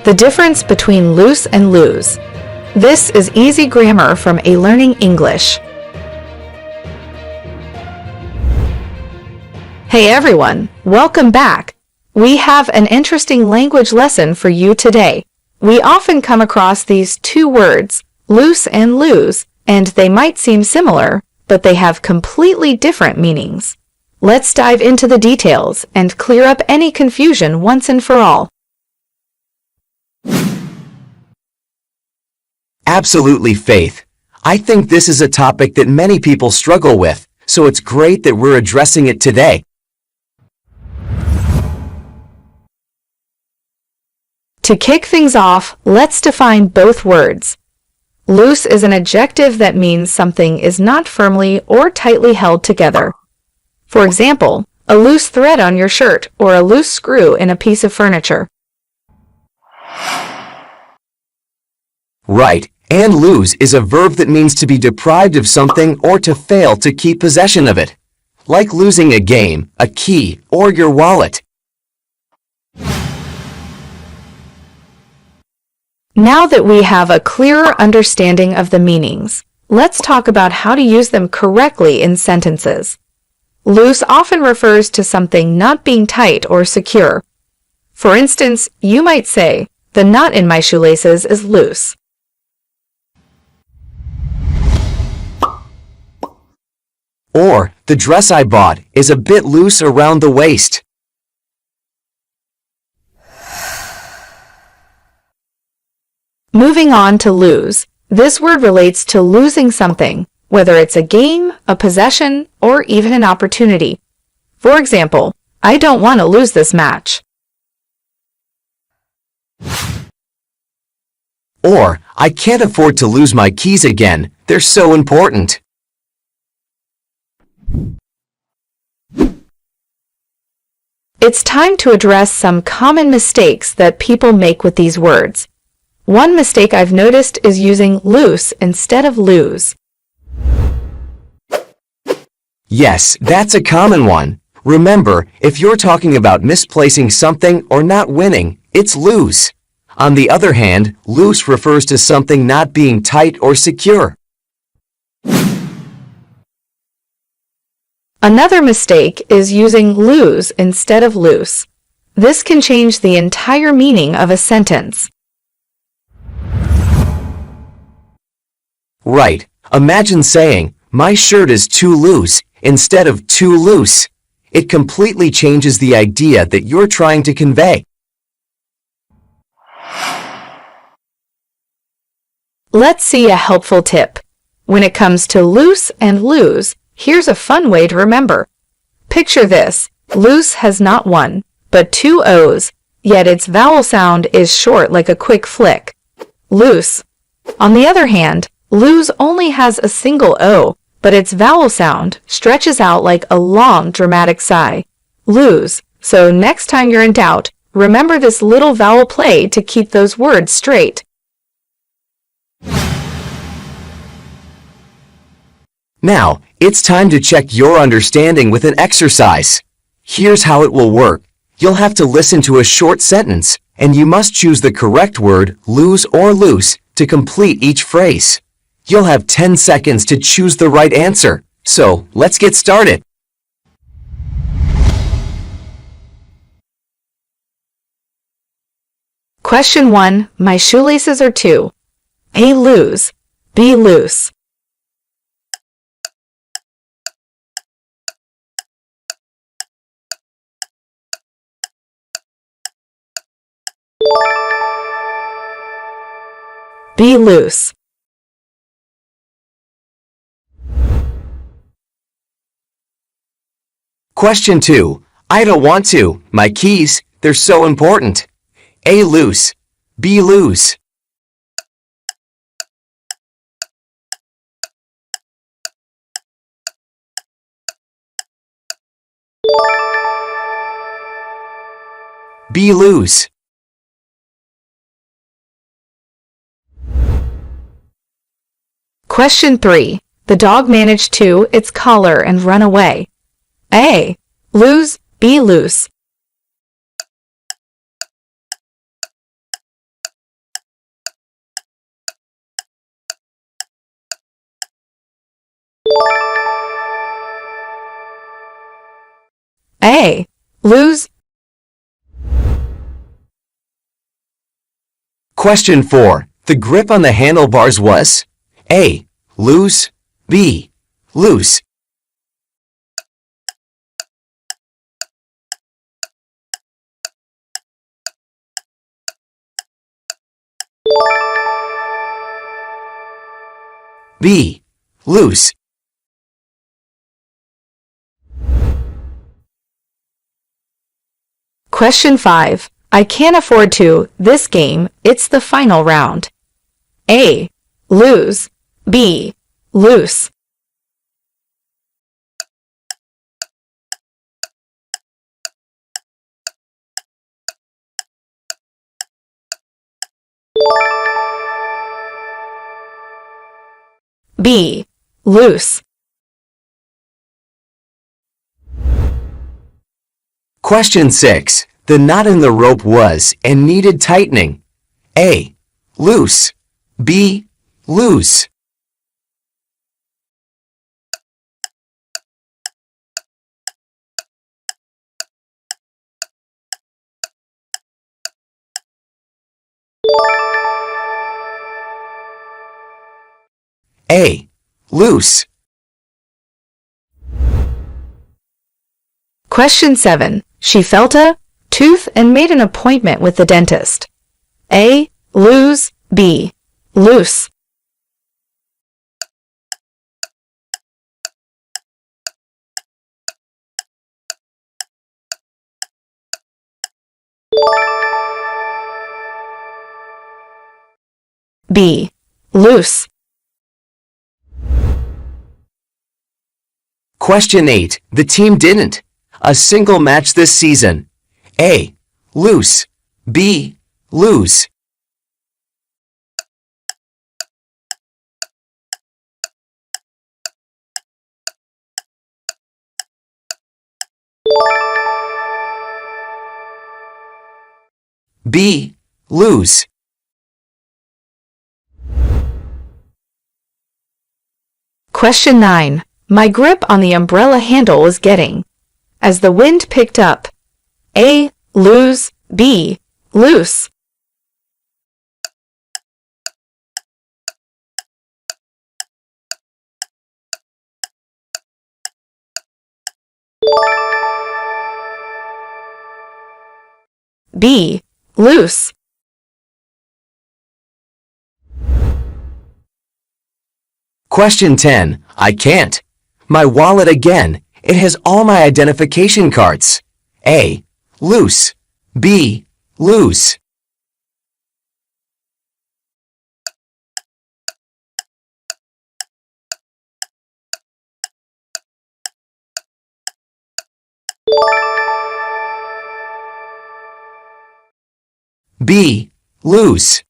The difference between loose and lose. This is easy grammar from A Learning English. Hey everyone, welcome back. We have an interesting language lesson for you today. We often come across these two words, loose and lose, and they might seem similar, but they have completely different meanings. Let's dive into the details and clear up any confusion once and for all. Absolutely, Faith. I think this is a topic that many people struggle with, so it's great that we're addressing it today. To kick things off, let's define both words. Loose is an adjective that means something is not firmly or tightly held together. For example, a loose thread on your shirt or a loose screw in a piece of furniture. Right, and lose is a verb that means to be deprived of something or to fail to keep possession of it, like losing a game, a key, or your wallet. Now that we have a clearer understanding of the meanings, let's talk about how to use them correctly in sentences. Loose often refers to something not being tight or secure. For instance, you might say, "The knot in my shoelaces is loose." Or, the dress I bought is a bit loose around the waist. Moving on to lose. This word relates to losing something, whether it's a game, a possession, or even an opportunity. For example, I don't want to lose this match. Or, I can't afford to lose my keys again, they're so important. It's time to address some common mistakes that people make with these words. One mistake I've noticed is using loose instead of lose. Yes, that's a common one. Remember, if you're talking about misplacing something or not winning, it's lose. On the other hand, loose refers to something not being tight or secure. Another mistake is using lose instead of loose. This can change the entire meaning of a sentence. Right. Imagine saying, "My shirt is too loose," instead of "too loose." It completely changes the idea that you're trying to convey. Let's see a helpful tip. When it comes to loose and lose, here's a fun way to remember. Picture this. Loose has not one, but two O's, yet its vowel sound is short like a quick flick. Loose. On the other hand, lose only has a single O, but its vowel sound stretches out like a long dramatic sigh. Lose. So next time you're in doubt, remember this little vowel play to keep those words straight. Now, it's time to check your understanding with an exercise. Here's how it will work. You'll have to listen to a short sentence, and you must choose the correct word, lose or loose, to complete each phrase. You'll have 10 seconds to choose the right answer. So, let's get started. Question 1. My shoelaces are too. A. Lose. B. Loose. B. Loose. Question 2. I don't want to. My keys, they're so important. A. Loose. B. Lose. B. Lose. Question 3. The dog managed to its collar and run away. A. Lose. B. Loose. A. Lose. Question 4. The grip on the handlebars was A. Loose. B. Loose. B. Loose. Question 5. I can't afford to. This game, it's the final round. A. Lose. B. Loose. B. Loose. Question 6. The knot in the rope was and needed tightening. A. Loose. B. Loose. A. Loose. Question 7. She felt a tooth and made an appointment with the dentist. A. Lose. B. Loose. B. Loose. Question 8. The team didn't. A single match this season. A. Loose. B. Lose. B. Lose. Question 9. My grip on the umbrella handle was getting. As the wind picked up. A. Lose. B. Loose. B. Loose. Question 10. I can't. My wallet again. It has all my identification cards. A. Loose. B. Lose. B. Lose.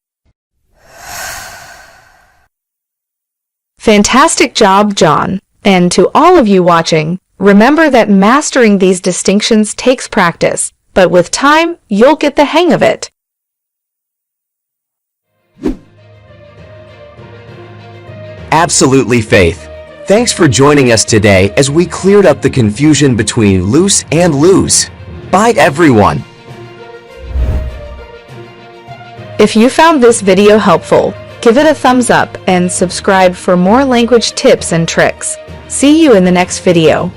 Fantastic job, John. And to all of you watching, remember that mastering these distinctions takes practice, but with time, you'll get the hang of it. Absolutely, Faith. Thanks for joining us today as we cleared up the confusion between loose and lose. Bye, everyone. If you found this video helpful, give it a thumbs up and subscribe for more language tips and tricks. See you in the next video.